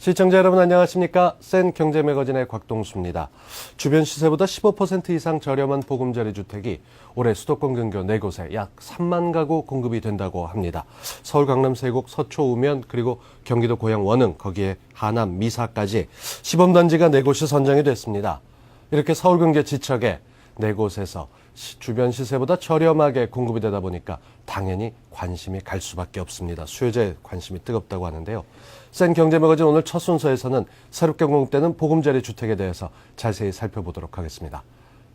시청자 여러분 안녕하십니까? 센 경제 매거진의 곽동수입니다. 주변 시세보다 15% 이상 저렴한 보금자리 주택이 올해 수도권 근교 4곳에 약 3만 가구 공급이 된다고 합니다. 서울 강남 세곡 서초 우면 그리고 경기도 고양 원흥 거기에 하남 미사까지 시범단지가 4곳이 선정이 됐습니다. 이렇게 서울 근교 지척에 4곳에서 주변 시세보다 저렴하게 공급이 되다 보니까 당연히 관심이 갈 수밖에 없습니다. 수요자의 관심이 뜨겁다고 하는데요. 센 경제 매거진 오늘 첫 순서에서는 새롭게 공급되는 보금자리 주택에 대해서 자세히 살펴보도록 하겠습니다.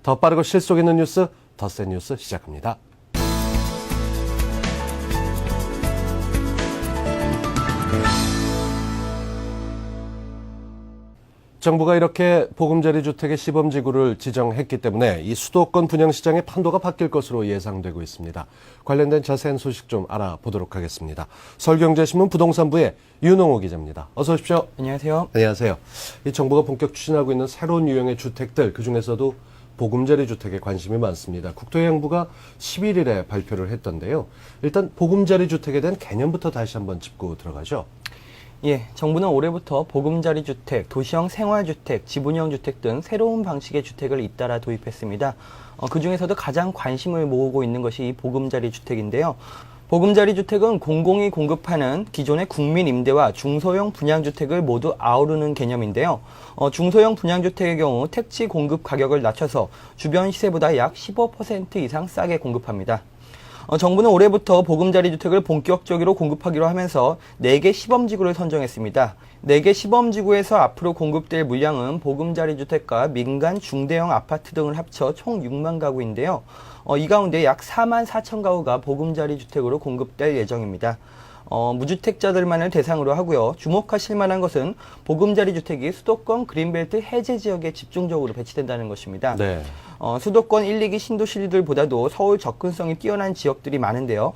더 빠르고 실속 있는 뉴스, 더 센 뉴스 시작합니다. 정부가 이렇게 보금자리 주택의 시범지구를 지정했기 때문에 이 수도권 분양시장의 판도가 바뀔 것으로 예상되고 있습니다. 관련된 자세한 소식 좀 알아보도록 하겠습니다. 서울경제신문 부동산부의 윤홍호 기자입니다. 어서 오십시오. 안녕하세요. 안녕하세요. 이 정부가 본격 추진하고 있는 새로운 유형의 주택들, 그중에서도 보금자리 주택에 관심이 많습니다. 국토해양부가 11일에 발표를 했던데요. 일단 보금자리 주택에 대한 개념부터 다시 한번 짚고 들어가죠. 예, 정부는 올해부터 보금자리 주택, 도시형 생활주택, 지분형 주택 등 새로운 방식의 주택을 잇따라 도입했습니다. 그중에서도 가장 관심을 모으고 있는 것이 이 보금자리 주택인데요. 보금자리 주택은 공공이 공급하는 기존의 국민 임대와 중소형 분양주택을 모두 아우르는 개념인데요. 중소형 분양주택의 경우 택지 공급 가격을 낮춰서 주변 시세보다 약 15% 이상 싸게 공급합니다. 정부는 올해부터 보금자리 주택을 본격적으로 공급하기로 하면서 4개 시범지구를 선정했습니다. 4개 시범지구에서 앞으로 공급될 물량은 보금자리 주택과 민간 중대형 아파트 등을 합쳐 총 6만 가구인데요. 이 가운데 약 4만 4천 가구가 보금자리 주택으로 공급될 예정입니다. 무주택자들만을 대상으로 하고요. 주목하실 만한 것은 보금자리 주택이 수도권 그린벨트 해제 지역에 집중적으로 배치된다는 것입니다. 네. 수도권 1, 2기 신도시들보다도 서울 접근성이 뛰어난 지역들이 많은데요.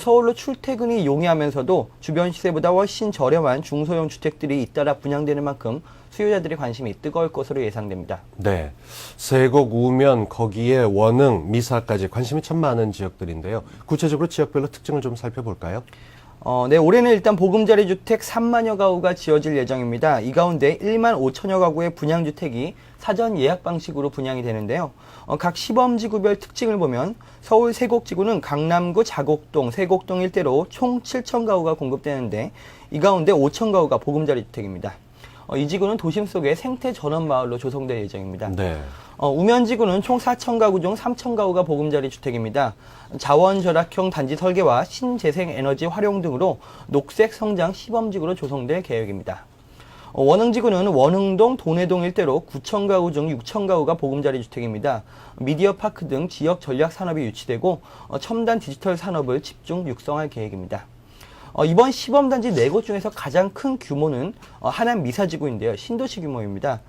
서울로 출퇴근이 용이하면서도 주변 시세보다 훨씬 저렴한 중소형 주택들이 잇따라 분양되는 만큼 수요자들의 관심이 뜨거울 것으로 예상됩니다. 네, 세곡, 우면, 거기에 원흥, 미사까지 관심이 참 많은 지역들인데요. 구체적으로 지역별로 특징을 좀 살펴볼까요? 네, 올해는 일단 보금자리 주택 3만여 가구가 지어질 예정입니다. 이 가운데 1만 5천여 가구의 분양주택이 사전 예약 방식으로 분양이 되는데요. 각 시범지구별 특징을 보면 서울 세곡지구는 강남구 자곡동, 세곡동 일대로 총 7천 가구가 공급되는데 이 가운데 5천 가구가 보금자리 주택입니다. 이 지구는 도심 속의 생태 전원 마을로 조성될 예정입니다. 네. 우면지구는 총 4천 가구 중 3천 가구가 보금자리 주택입니다. 자원 절약형 단지 설계와 신재생 에너지 활용 등으로 녹색 성장 시범지구로 조성될 계획입니다. 원흥지구는 원흥동, 돈해동 일대로 9천 가구 중 6천 가구가 보금자리 주택입니다. 미디어 파크 등 지역 전략 산업이 유치되고 첨단 디지털 산업을 집중 육성할 계획입니다. 이번 시범단지 4곳 중에서 가장 큰 규모는 하남 미사지구인데요. 신도시 규모입니다.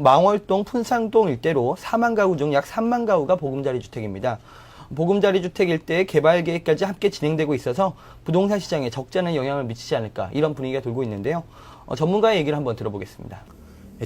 망월동, 푼상동 일대로 4만 가구 중 약 3만 가구가 보금자리 주택입니다. 보금자리 주택 일대의 개발 계획까지 함께 진행되고 있어서 부동산 시장에 적지 않은 영향을 미치지 않을까 이런 분위기가 돌고 있는데요. 전문가의 얘기를 한번 들어보겠습니다.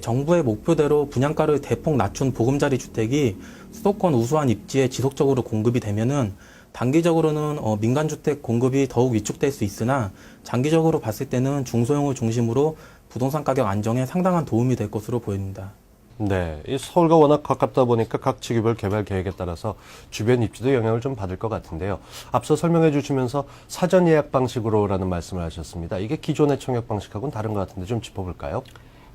정부의 목표대로 분양가를 대폭 낮춘 보금자리 주택이 수도권 우수한 입지에 지속적으로 공급이 되면은 단기적으로는 민간주택 공급이 더욱 위축될 수 있으나 장기적으로 봤을 때는 중소형을 중심으로 부동산 가격 안정에 상당한 도움이 될 것으로 보입니다. 네, 이 서울과 워낙 가깝다 보니까 각 지구별 개발 계획에 따라서 주변 입지도 영향을 좀 받을 것 같은데요. 앞서 설명해 주시면서 사전 예약 방식으로라는 말씀을 하셨습니다. 이게 기존의 청약 방식하고는 다른 것 같은데 좀 짚어볼까요?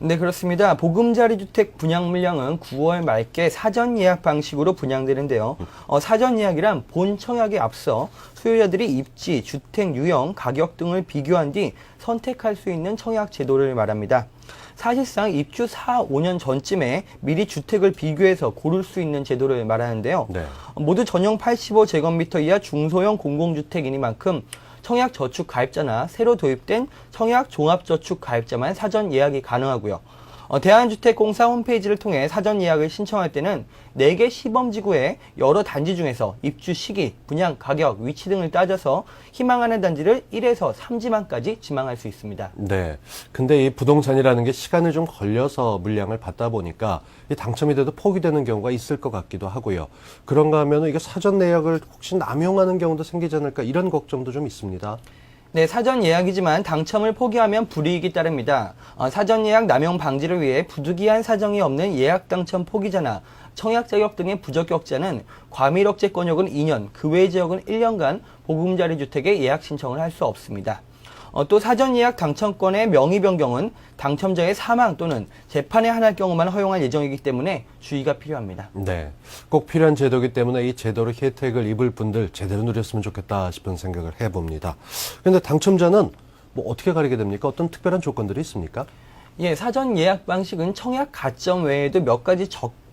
네, 그렇습니다. 보금자리 주택 분양 물량은 9월 말께 사전 예약 방식으로 분양되는데요. 사전 예약이란 본 청약에 앞서 수요자들이 입지, 주택 유형, 가격 등을 비교한 뒤 선택할 수 있는 청약 제도를 말합니다. 사실상 입주 4, 5년 전쯤에 미리 주택을 비교해서 고를 수 있는 제도를 말하는데요. 네. 모두 전용 85제곱미터 이하 중소형 공공주택이니만큼 청약 저축 가입자나 새로 도입된 청약 종합저축 가입자만 사전 예약이 가능하고요. 대한주택공사 홈페이지를 통해 사전 예약을 신청할 때는 4개 시범지구의 여러 단지 중에서 입주 시기, 분양 가격, 위치 등을 따져서 희망하는 단지를 1에서 3지망까지 지망할 수 있습니다. 네. 근데 이 부동산이라는 게 시간을 좀 걸려서 물량을 받다 보니까 이 당첨이 돼도 포기되는 경우가 있을 것 같기도 하고요. 그런가 하면 이게 사전 예약을 혹시 남용하는 경우도 생기지 않을까 이런 걱정도 좀 있습니다. 네, 사전 예약이지만 당첨을 포기하면 불이익이 따릅니다. 사전 예약 남용 방지를 위해 부득이한 사정이 없는 예약 당첨 포기자나 청약 자격 등의 부적격자는 과밀 억제권역은 2년, 그 외 지역은 1년간 보금자리 주택에 예약 신청을 할 수 없습니다. 또 사전 예약 당첨권의 명의 변경은 당첨자의 사망 또는 재판에 한할 경우만 허용할 예정이기 때문에 주의가 필요합니다. 네, 꼭 필요한 제도이기 때문에 이 제도로 혜택을 입을 분들 제대로 누렸으면 좋겠다 싶은 생각을 해봅니다. 그런데 당첨자는 뭐 어떻게 가리게 됩니까? 어떤 특별한 조건들이 있습니까? 예, 사전 예약 방식은 청약 가점 외에도 몇 가지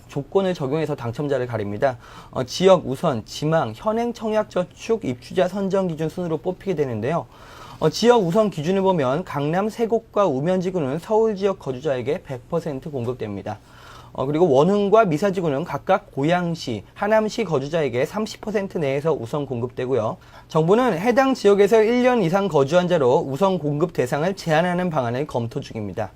조건을 적용해서 당첨자를 가립니다. 지역 우선, 지망, 현행 청약저축 입주자 선정 기준 순으로 뽑히게 되는데요. 지역 우선 기준을 보면 강남 세곡과 우면지구는 서울 지역 거주자에게 100% 공급됩니다. 그리고 원흥과 미사지구는 각각 고양시, 하남시 거주자에게 30% 내에서 우선 공급되고요. 정부는 해당 지역에서 1년 이상 거주한 자로 우선 공급 대상을 제한하는 방안을 검토 중입니다.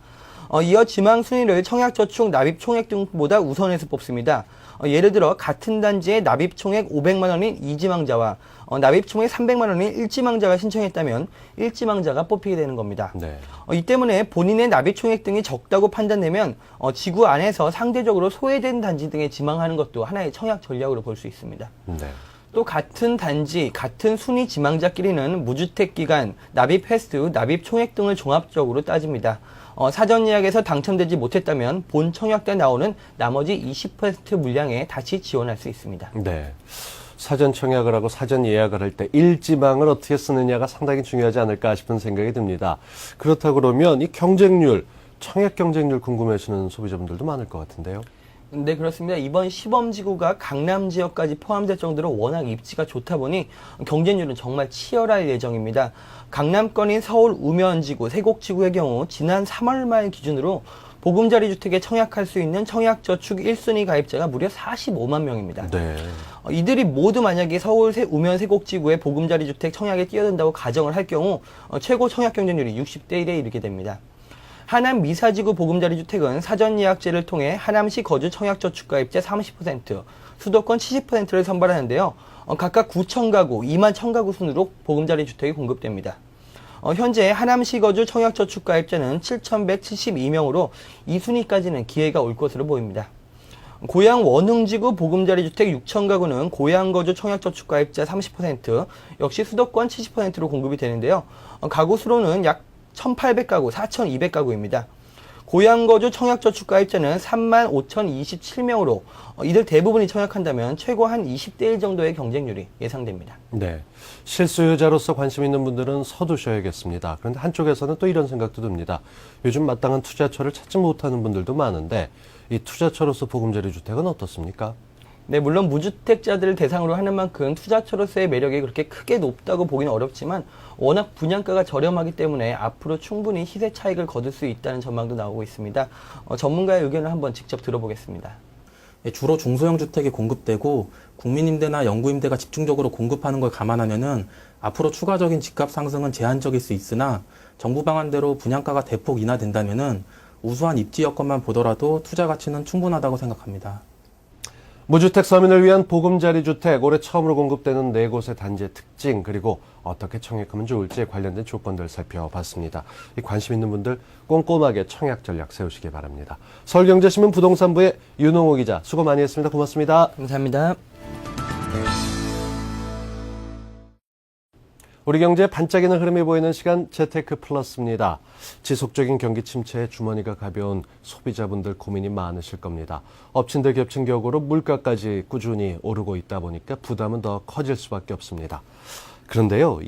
이어 지망 순위를 청약저축 납입 총액 등보다 우선해서 뽑습니다. 예를 들어 같은 단지에 납입 총액 500만 원인 2지망자와 납입 총액 300만 원인 1지망자가 신청했다면 1지망자가 뽑히게 되는 겁니다. 네. 이 때문에 본인의 납입 총액 등이 적다고 판단되면 지구 안에서 상대적으로 소외된 단지 등에 지망하는 것도 하나의 청약 전략으로 볼 수 있습니다. 네. 또 같은 단지, 같은 순위 지망자끼리는 무주택 기간, 납입 횟수, 납입 총액 등을 종합적으로 따집니다. 사전 예약에서 당첨되지 못했다면 본 청약 때 나오는 나머지 20% 물량에 다시 지원할 수 있습니다. 네. 사전 청약을 하고 사전 예약을 할 때 일지망을 어떻게 쓰느냐가 상당히 중요하지 않을까 싶은 생각이 듭니다. 그렇다 그러면 이 경쟁률, 청약 경쟁률 궁금해하시는 소비자분들도 많을 것 같은데요. 네, 그렇습니다. 이번 시범지구가 강남 지역까지 포함될 정도로 워낙 입지가 좋다 보니 경쟁률은 정말 치열할 예정입니다. 강남권인 서울 우면지구, 세곡지구의 경우 지난 3월 말 기준으로 보금자리 주택에 청약할 수 있는 청약저축 1순위 가입자가 무려 45만 명입니다. 네. 이들이 모두 만약에 서울 우면 세곡지구의 보금자리 주택 청약에 뛰어든다고 가정을 할 경우 최고 청약 경쟁률이 60대 1에 이르게 됩니다. 하남 미사지구 보금자리 주택은 사전 예약제를 통해 하남시 거주 청약저축 가입자 30%, 수도권 70%를 선발하는데요. 각각 9천 가구, 2만 1천 가구 순으로 보금자리 주택이 공급됩니다. 현재 하남시 거주 청약저축 가입자는 7,172명으로 2순위까지는 기회가 올 것으로 보입니다. 고양 원흥지구 보금자리 주택 6천 가구는 고양 거주 청약저축 가입자 30%, 역시 수도권 70%로 공급이 되는데요. 가구 수로는 약 1,800가구, 4,200가구입니다. 고양 거주 청약저축 가입자는 35,027명으로 이들 대부분이 청약한다면 최고 한 20대 1 정도의 경쟁률이 예상됩니다. 네. 실수요자로서 관심 있는 분들은 서두셔야겠습니다. 그런데 한쪽에서는 또 이런 생각도 듭니다. 요즘 마땅한 투자처를 찾지 못하는 분들도 많은데 이 투자처로서 보금자리 주택은 어떻습니까? 네, 물론 무주택자들을 대상으로 하는 만큼 투자처로서의 매력이 그렇게 크게 높다고 보기는 어렵지만 워낙 분양가가 저렴하기 때문에 앞으로 충분히 시세 차익을 거둘 수 있다는 전망도 나오고 있습니다. 전문가의 의견을 한번 직접 들어보겠습니다. 주로 중소형 주택이 공급되고 국민임대나 영구임대가 집중적으로 공급하는 걸 감안하면은 앞으로 추가적인 집값 상승은 제한적일 수 있으나 정부 방안대로 분양가가 대폭 인하된다면은 우수한 입지 여건만 보더라도 투자 가치는 충분하다고 생각합니다. 무주택 서민을 위한 보금자리 주택, 올해 처음으로 공급되는 4곳의 단지의 특징, 그리고 어떻게 청약하면 좋을지 관련된 조건들 살펴봤습니다. 이 관심 있는 분들 꼼꼼하게 청약 전략 세우시기 바랍니다. 서울경제신문 부동산부의 윤홍호 기자, 수고 많이 했습니다. 고맙습니다. 감사합니다. 우리 경제에 반짝이는 흐름이 보이는 시간 재테크 플러스입니다. 지속적인 경기 침체에 주머니가 가벼운 소비자분들 고민이 많으실 겁니다. 엎친 데 겹친 격으로 물가까지 꾸준히 오르고 있다 보니까 부담은 더 커질 수밖에 없습니다. 그런데요,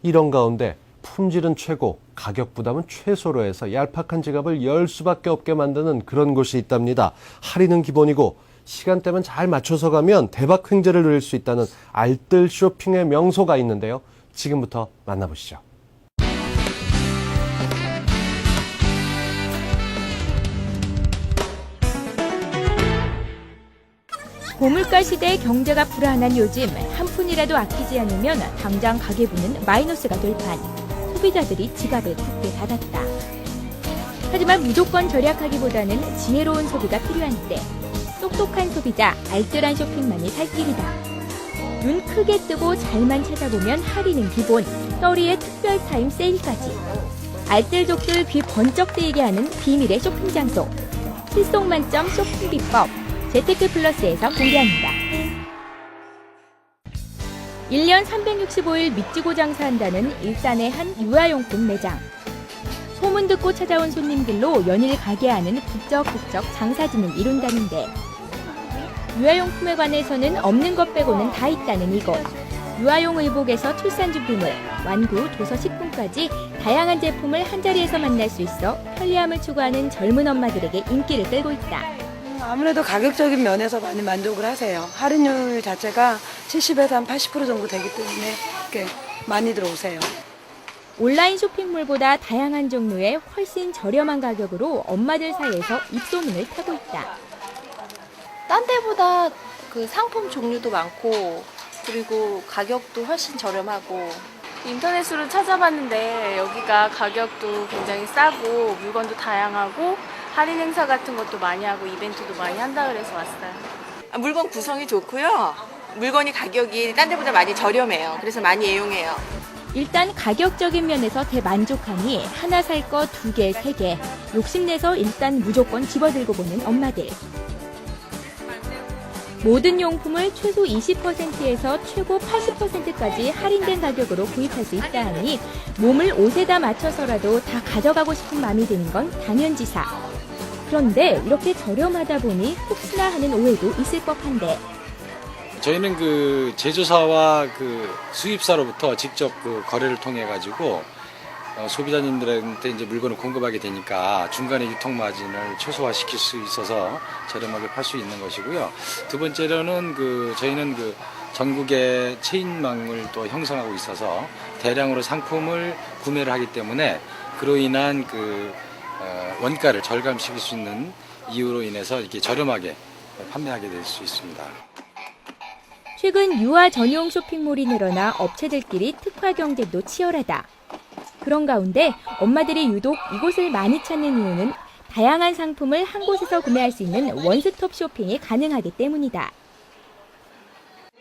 이런 가운데 품질은 최고, 가격 부담은 최소로 해서 얄팍한 지갑을 열 수밖에 없게 만드는 그런 곳이 있답니다. 할인은 기본이고 시간대만 잘 맞춰서 가면 대박 횡재를 누릴 수 있다는 알뜰 쇼핑의 명소가 있는데요. 지금부터 만나보시죠. 고물가 시대에 경제가 불안한 요즘 한 푼이라도 아끼지 않으면 당장 가계부는 마이너스가 될 판. 소비자들이 지갑을 굳게 닫았다. 하지만 무조건 절약하기보다는 지혜로운 소비가 필요한 때 똑똑한 소비자, 알뜰한 쇼핑만이 살 길이다. 눈 크게 뜨고 잘만 찾아보면 할인은 기본, 떨이의 특별 타임 세일까지. 알뜰족들 귀 번쩍 뜨이게 하는 비밀의 쇼핑 장소. 실속 만점 쇼핑 비법, 재테크 플러스에서 공개합니다. 1년 365일 밑지고 장사한다는 일산의 한 유아용품 매장. 소문 듣고 찾아온 손님들로 연일 가게 안은 북적북적 장사진을 이룬다는데, 유아용품에 관해서는 없는 것 빼고는 다 있다는 이곳. 유아용 의복에서 출산 준비물, 완구, 도서 식품까지 다양한 제품을 한자리에서 만날 수 있어 편리함을 추구하는 젊은 엄마들에게 인기를 끌고 있다. 아무래도 가격적인 면에서 많이 만족을 하세요. 할인율 자체가 70에서 한 80% 정도 되기 때문에 이렇게 많이들 오세요. 온라인 쇼핑몰보다 다양한 종류의 훨씬 저렴한 가격으로 엄마들 사이에서 입소문을 타고 있다. 딴 데보다 그 상품 종류도 많고 그리고 가격도 훨씬 저렴하고 인터넷으로 찾아봤는데 여기가 가격도 굉장히 싸고 물건도 다양하고 할인 행사 같은 것도 많이 하고 이벤트도 많이 한다 그래서 왔어요. 물건 구성이 좋고요. 물건이 가격이 딴 데보다 많이 저렴해요. 그래서 많이 애용해요. 일단 가격적인 면에서 대만족하니 하나 살 거 2개, 3개. 욕심내서 일단 무조건 집어들고 보는 엄마들. 모든 용품을 최소 20%에서 최고 80%까지 할인된 가격으로 구입할 수 있다 하니 몸을 옷에다 맞춰서라도 다 가져가고 싶은 마음이 드는 건 당연지사. 그런데 이렇게 저렴하다 보니 혹시나 하는 오해도 있을 법한데, 저희는 그 제조사와 그 수입사로부터 직접 그 거래를 통해 가지고 소비자님들한테 이제 물건을 공급하게 되니까 중간에 유통 마진을 최소화시킬 수 있어서 저렴하게 팔 수 있는 것이고요. 두 번째로는 저희는 전국의 체인망을 또 형성하고 있어서 대량으로 상품을 구매를 하기 때문에 그로 인한 원가를 절감시킬 수 있는 이유로 인해서 이렇게 저렴하게 판매하게 될 수 있습니다. 최근 유아 전용 쇼핑몰이 늘어나 업체들끼리 특화 경쟁도 치열하다. 그런 가운데 엄마들이 유독 이곳을 많이 찾는 이유는 다양한 상품을 한 곳에서 구매할 수 있는 원스톱 쇼핑이 가능하기 때문이다.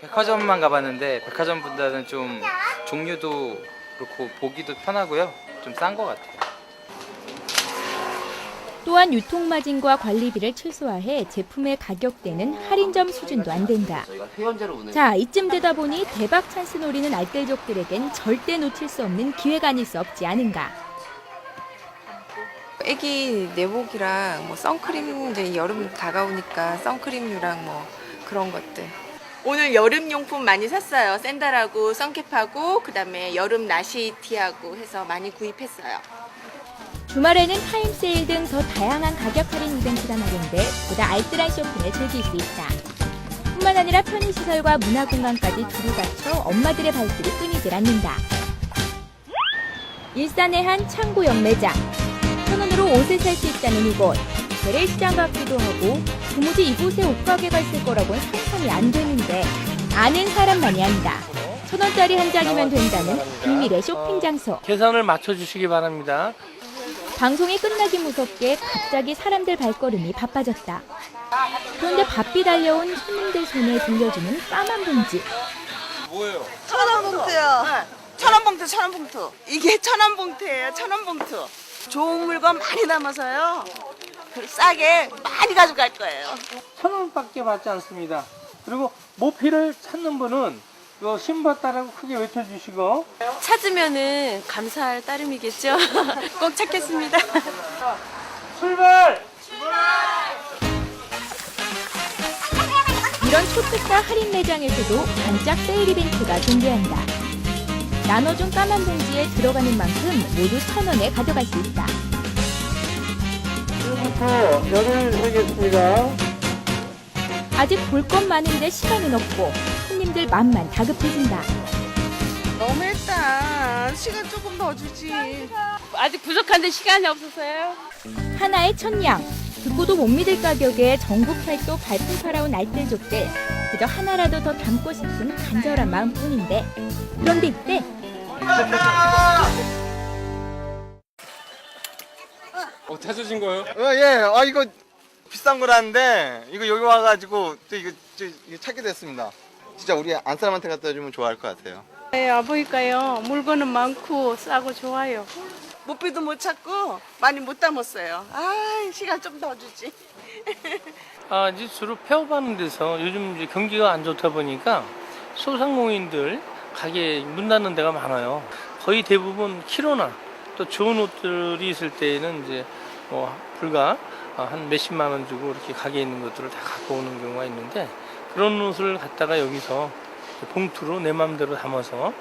백화점만 가봤는데 백화점보다는 좀 종류도 그렇고 보기도 편하고요. 좀 싼 것 같아요. 또한 유통마진과 관리비를 최소화해 제품의 가격대는 할인점 수준도 안 된다. 자, 이쯤 되다 보니 대박 찬스 노리는 알뜰족들에겐 절대 놓칠 수 없는 기회가 아닐 수 없지 않은가. 애기 내복이랑 뭐 선크림, 이제 여름 다가오니까 선크림류랑 뭐 그런 것들. 오늘 여름 용품 많이 샀어요. 샌들하고 선캡하고 그다음에 여름 나시티하고 해서 많이 구입했어요. 주말에는 타임세일 등 더 다양한 가격 할인 이벤트가 마련돼 보다 알뜰한 쇼핑을 즐길 수 있다. 뿐만 아니라 편의시설과 문화공간까지 두루 갖춰 엄마들의 발길이 끊이질 않는다. 일산의 한 창고형 매장. 1,000원으로 옷을 살 수 있다는 이곳. 재래시장 같기도 하고 도무지 이곳에 옷가게가 있을 거라고는 상상이 안 되는데 아는 사람만이 안다. 1,000원짜리 한 장이면 된다는 비밀의 쇼핑 장소. 계산을 맞춰주시기 바랍니다. 방송이 끝나기 무섭게 갑자기 사람들 발걸음이 바빠졌다. 그런데 바삐 달려온 손님들 손에 들려주는 까만 봉지. 뭐예요? 1,000원 봉투요. 1,000원 봉투, 1,000원 봉투. 이게 1,000원 봉투예요. 1,000원 봉투. 좋은 물건 많이 담아서요. 싸게 많이 가져갈 거예요. 1,000원밖에 받지 않습니다. 그리고 모피를 찾는 분은 이거 신봤다라고 크게 외쳐주시고 찾으면은 감사할 따름이겠죠. 꼭 찾겠습니다. 출발! 이런 초특가 할인 매장에서도 반짝 세일 이벤트가 존재한다. 나눠준 까만 봉지에 들어가는 만큼 모두 1,000원에 가져갈 수 있다. 지금부터 열을 하겠습니다. 아직 볼 것 많은데 시간은 없고 손님들 맘만 다급해진다. 너무했다. 시간 조금 더 주지. 아직 부족한데 시간이 없어서요. 하나에 1,000냥. 듣고도 못 믿을 가격에 전국 팔도 발품 팔아온 알뜰족들. 그저 하나라도 더 담고 싶은 간절한 마음뿐인데. 그런데 이때 찾으신 거예요? 예. 이거 비싼 거라는데 이거 여기 와가지고 또 이거 찾게 됐습니다. 진짜 우리 안사람한테 갖다 주면 좋아할 것 같아요. 네, 와보니까요. 물건은 많고 싸고 좋아요. 모피도 못 찾고 많이 못 담았어요. 아, 시간 좀 더 주지. 이제 주로 폐업하는 데서 요즘 이제 경기가 안 좋다 보니까 소상공인들 가게 문 닫는 데가 많아요. 거의 대부분 키로나 또 좋은 옷들이 있을 때에는 이제 뭐 불과 한 몇십만 원 주고 이렇게 가게에 있는 것들을 다 갖고 오는 경우가 있는데 그런 옷을 갖다가 여기서 봉투로 내 맘대로 담아서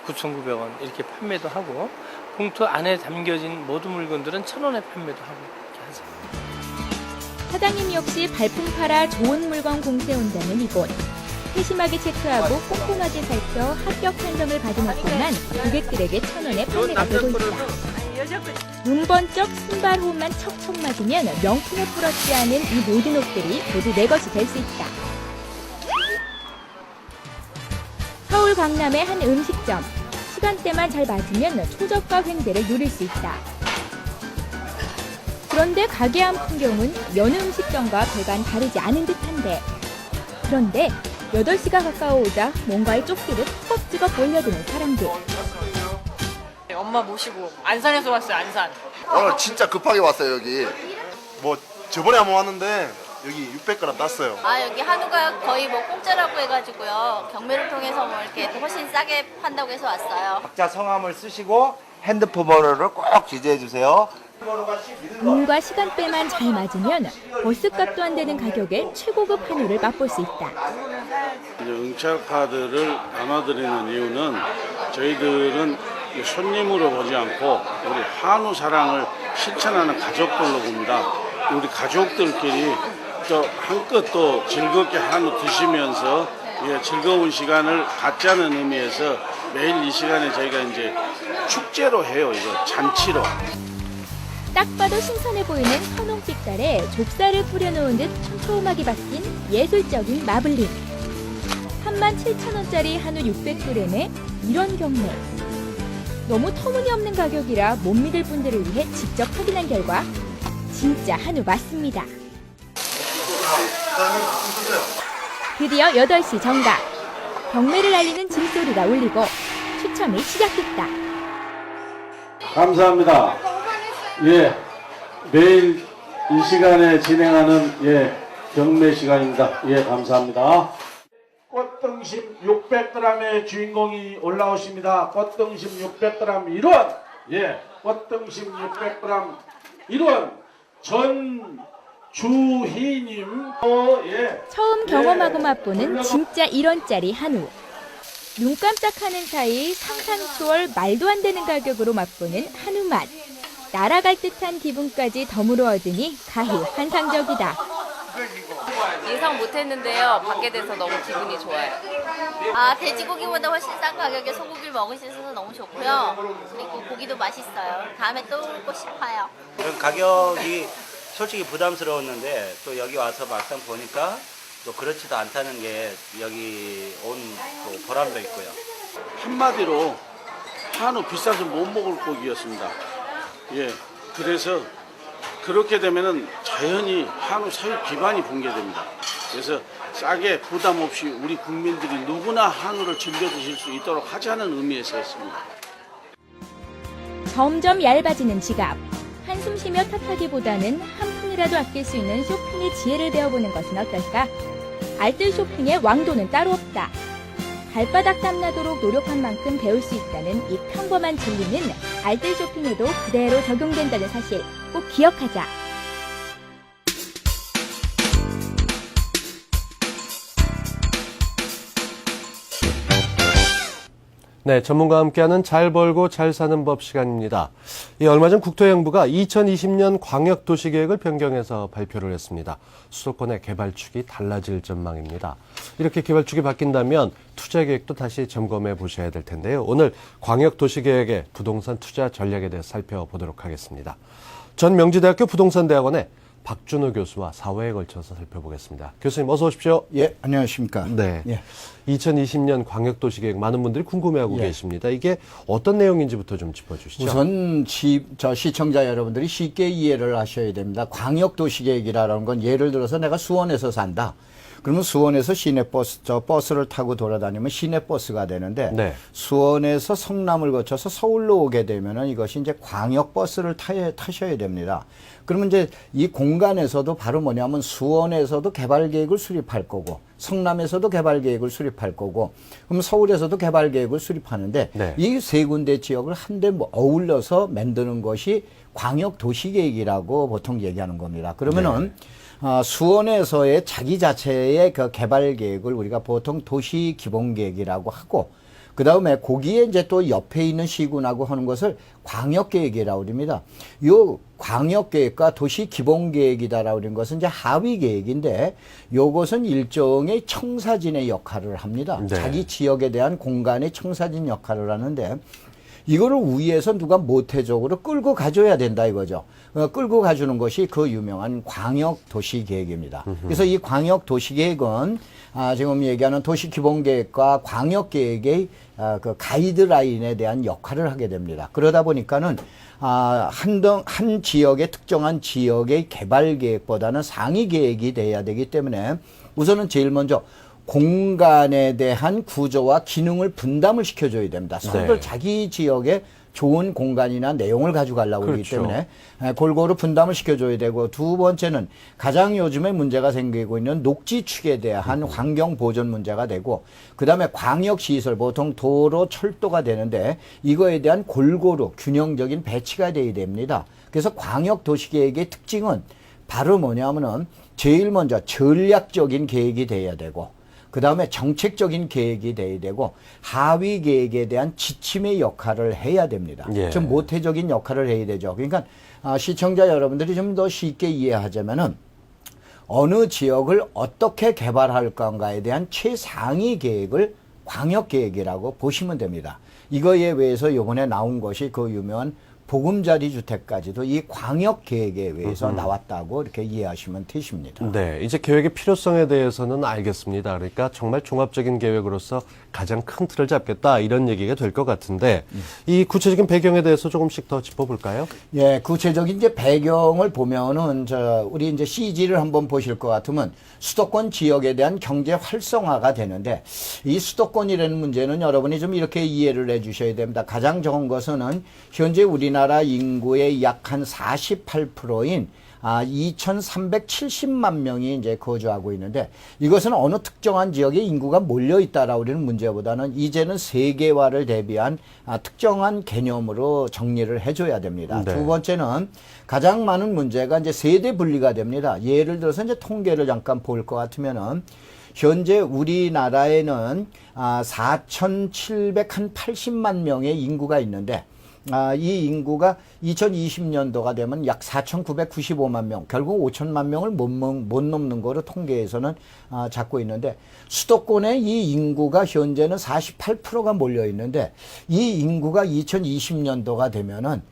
9,900원 이렇게 판매도 하고 봉투 안에 담겨진 모든 물건들은 1,000원에 판매도 하고 이렇게 하죠. 사장님 역시 발품 팔아 좋은 물건 공세온다는 이곳. 세심하게 체크하고 꼼꼼하게 살펴 합격 판정을 받은 옷만 고객들에게 1,000원에 판매가 되고 있다. 눈번쩍 순발호흡만 척척 맞으면 명품에 부럽지 않은 이 모든 옷들이 모두 내 것이 될 수 있다. 서울 강남의 한 음식점. 시간대만 잘 맞으면 초저가 횡재를 누릴 수 있다. 그런데 가게 안 풍경은 여느 음식점과 별반 다르지 않은 듯한데. 그런데 8시가 가까워오자 뭔가에 쫓기듯 찌걱찌걱 몰려드는 사람들. 엄마 모시고 안산에서 왔어요. 안산. 오늘 진짜 급하게 왔어요. 여기 뭐 저번에 한번 왔는데 여기 600g 땄어요. 여기 한우가 거의 뭐 공짜라고 해가지고요. 경매를 통해서 뭐 이렇게 훨씬 싸게 판다고 해서 왔어요. 각자 성함을 쓰시고 핸드폰 번호를 꼭 기재해 주세요. 운과 시간대만 잘 맞으면 버스값도 안 되는 가격에 최고급 한우를 맛볼 수 있다. 이제 응찰카드를 나눠드리는 이유는 저희들은 손님으로 보지 않고 우리 한우 사랑을 실천하는 가족들로 봅니다. 우리 가족들끼리 또 한껏 또 즐겁게 한우 드시면서 즐거운 시간을 갖자는 의미에서 매일 이 시간에 저희가 이제 축제로 해요. 이거 잔치로. 딱 봐도 신선해 보이는 선홍빛깔에 좁쌀을 뿌려놓은 듯 촘촘하게 박힌 예술적인 마블링. 37,000원짜리 한우 600g에 이런 경매. 너무 터무니없는 가격이라 못 믿을 분들을 위해 직접 확인한 결과 진짜 한우 맞습니다. 드디어 8시 정각. 경매를 알리는 짐소리가 울리고 추첨이 시작됐다. 감사합니다. 매일 이 시간에 진행하는 경매 시간입니다. 감사합니다. 꽃등심 600g의 주인공이 올라오십니다. 꽃등심 600g 1원. 꽃등심 600g 1원. 전주희님. 처음 경험하고 맛보는 진짜 1원짜리 한우. 눈 깜짝하는 사이 상상 초월 말도 안 되는 가격으로 맛보는 한우 맛. 날아갈 듯한 기분까지 덤으로 얻으니 가히 환상적이다. 예상 못했는데요. 받게 돼서 너무 기분이 좋아요. 돼지고기보다 훨씬 싼 가격에 소고기를 먹을 수 있어서 너무 좋고요. 그리고 고기도 맛있어요. 다음에 또 오고 싶어요. 가격이 솔직히 부담스러웠는데 또 여기 와서 막상 보니까 또 그렇지도 않다는 게 여기 온 또 보람도 있고요. 한마디로 한우 비싸서 못 먹을 고기였습니다. 그래서 그렇게 되면은 자연히 한우 사육 기반이 붕괴됩니다. 그래서 싸게 부담 없이 우리 국민들이 누구나 한우를 즐겨 드실 수 있도록 하자는 의미에서 했습니다. 점점 얇아지는 지갑. 한숨 쉬며 탓하기보다는 한 푼이라도 아낄 수 있는 쇼핑의 지혜를 배워보는 것은 어떨까? 알뜰 쇼핑의 왕도는 따로 없다. 발바닥 땀나도록 노력한 만큼 배울 수 있다는 이 평범한 진리는 알뜰 쇼핑에도 그대로 적용된다는 사실 꼭 기억하자. 네, 전문가와 함께하는 잘 벌고 잘 사는 법 시간입니다. 얼마 전 국토해양부가 2020년 광역도시계획을 변경해서 발표를 했습니다. 수도권의 개발축이 달라질 전망입니다. 이렇게 개발축이 바뀐다면 투자계획도 다시 점검해 보셔야 될 텐데요. 오늘 광역도시계획의 부동산 투자 전략에 대해서 살펴보도록 하겠습니다. 전 명지대학교 부동산대학원의 박준호 교수와 4회에 걸쳐서 살펴보겠습니다. 교수님 어서 오십시오. 안녕하십니까. 네. 2020년 광역도시계획 많은 분들이 궁금해하고 계십니다. 이게 어떤 내용인지부터 좀 짚어주시죠. 우선 시청자 여러분들이 쉽게 이해를 하셔야 됩니다. 광역도시계획이라는 건 예를 들어서 내가 수원에서 산다. 그러면 수원에서 시내버스, 버스를 타고 돌아다니면 시내버스가 되는데 네. 수원에서 성남을 거쳐서 서울로 오게 되면은 이것이 이제 광역버스를 타셔야 됩니다. 그러면 이제 이 공간에서도 바로 뭐냐면 수원에서도 개발 계획을 수립할 거고 성남에서도 개발 계획을 수립할 거고 그럼 서울에서도 개발 계획을 수립하는데 네. 이 세 군데 지역을 한데 어울려서 만드는 것이 광역 도시 계획이라고 보통 얘기하는 겁니다. 그러면은 수원에서의 자기 자체의 그 개발 계획을 우리가 보통 도시 기본 계획이라고 하고 그 다음에 거기에 이제 또 옆에 있는 시군하고 하는 것을 광역계획이라고 합니다. 요 광역계획과 도시기본계획이다라고 하는 것은 이제 하위계획인데 요것은 일종의 청사진의 역할을 합니다. 네. 자기 지역에 대한 공간의 청사진 역할을 하는데 이거를 위에서 누가 모태적으로 끌고 가줘야 된다 이거죠. 끌고 가주는 것이 그 유명한 광역도시계획입니다. 그래서 이 광역도시계획은 지금 얘기하는 도시기본계획과 광역계획의 그 가이드라인에 대한 역할을 하게 됩니다. 그러다 보니까는 한 지역의 특정한 지역의 개발계획보다는 상위계획이 돼야 되기 때문에 우선은 제일 먼저 공간에 대한 구조와 기능을 분담을 시켜줘야 됩니다. 서로 네. 자기 지역에 좋은 공간이나 내용을 가져가려고 하기 그렇죠. 때문에 골고루 분담을 시켜줘야 되고 두 번째는 가장 요즘에 문제가 생기고 있는 녹지축에 대한 환경 보존 문제가 되고 그 다음에 광역시설 보통 도로 철도가 되는데 이거에 대한 골고루 균형적인 배치가 돼야 됩니다. 그래서 광역도시계획의 특징은 바로 뭐냐면은 제일 먼저 전략적인 계획이 돼야 되고 그 다음에 정책적인 계획이 돼야 되고 하위 계획에 대한 지침의 역할을 해야 됩니다. 예. 좀 모태적인 역할을 해야 되죠. 그러니까 시청자 여러분들이 좀 더 쉽게 이해하자면은 어느 지역을 어떻게 개발할 건가에 대한 최상위 계획을 광역 계획이라고 보시면 됩니다. 이거에 의해서 이번에 나온 것이 그 유명한 보금자리 주택까지도 이 광역 계획에 의해서 나왔다고 이렇게 이해하시면 되십니다. 네, 이제 계획의 필요성에 대해서는 알겠습니다. 그러니까 정말 종합적인 계획으로서 가장 큰 틀을 잡겠다 이런 얘기가 될 것 같은데 이 구체적인 배경에 대해서 조금씩 더 짚어볼까요? 예, 구체적인 이제 배경을 보면은 우리 이제 CG를 한번 보실 것 같으면 수도권 지역에 대한 경제 활성화가 되는데 이 수도권이라는 문제는 여러분이 좀 이렇게 이해를 해주셔야 됩니다. 가장 좋은 것은 현재 우리나라 인구의 약 한 48%인 2,370만 명이 이제 거주하고 있는데 이것은 어느 특정한 지역에 인구가 몰려 있다라고 하는 문제보다는 이제는 세계화를 대비한 특정한 개념으로 정리를 해줘야 됩니다. 네. 두 번째는 가장 많은 문제가 이제 세대 분리가 됩니다. 예를 들어서 이제 통계를 잠깐 볼 것 같으면은 현재 우리나라에는 4,780만 명의 인구가 있는데 이 인구가 2020년도가 되면 약 4,995만 명, 결국 5천만 명을 못 넘는 거로 통계에서는 잡고 있는데 수도권에 이 인구가 현재는 48%가 몰려 있는데 이 인구가 2020년도가 되면은